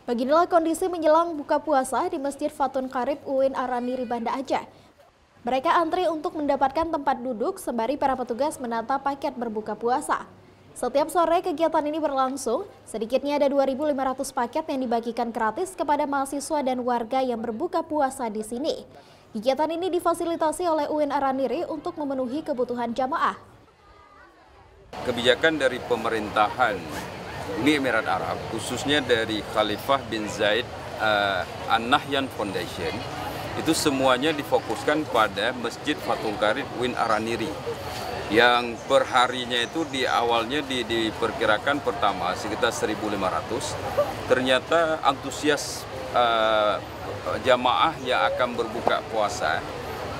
Beginilah kondisi menjelang buka puasa di Masjid Fatun Qarib UIN Araniri Banda Aceh. Mereka antri untuk mendapatkan tempat duduk sembari para petugas menata paket berbuka puasa. Setiap sore kegiatan ini berlangsung, sedikitnya ada 2.500 paket yang dibagikan gratis kepada mahasiswa dan warga yang berbuka puasa di sini. Kegiatan ini difasilitasi oleh UIN Araniri untuk memenuhi kebutuhan jamaah. Kebijakan dari pemerintahan Uni Emirat Arab, khususnya dari Khalifah bin Zaid An-Nahyan Foundation, itu semuanya difokuskan pada Masjid Fatun Qarib UIN Araniri, yang perharinya itu di awalnya diperkirakan pertama sekitar 1.500. Ternyata antusias jamaah yang akan berbuka puasa,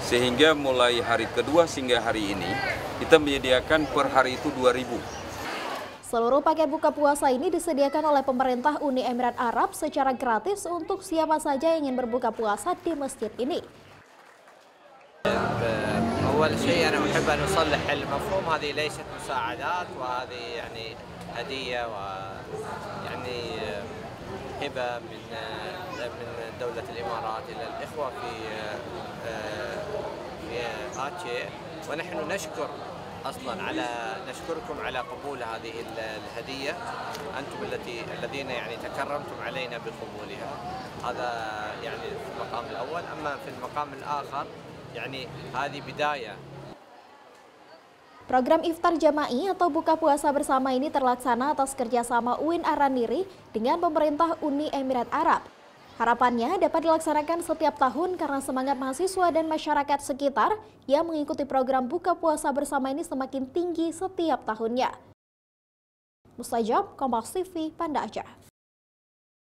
sehingga mulai hari kedua hingga hari ini kita menyediakan per hari itu 2.000. Seluruh paket buka puasa ini disediakan oleh pemerintah Uni Emirat Arab secara gratis untuk siapa saja yang ingin berbuka puasa di masjid ini. أول شيء أنا أحب أن أصلح المفهوم هذه ليست مساعدات وهذه يعني هدية ويعني هبة من دولة الإمارات إلى الإخوة في آتشي، ونحن نشكركم على قبول هذه الهدية، أنتم الذين يعني تكرمتم علينا بقبولها. هذا يعني في المقام الأول. أما في المقام الآخر يعني هذه بداية. Program iftar jama'i atau buka puasa bersama ini terlaksana atas kerjasama UIN Araniri dengan pemerintah Uni Emirat Arab. Harapannya dapat dilaksanakan setiap tahun karena semangat mahasiswa dan masyarakat sekitar yang mengikuti program buka puasa bersama ini semakin tinggi setiap tahunnya. Mustajab, Kompas TV, Banda Aceh.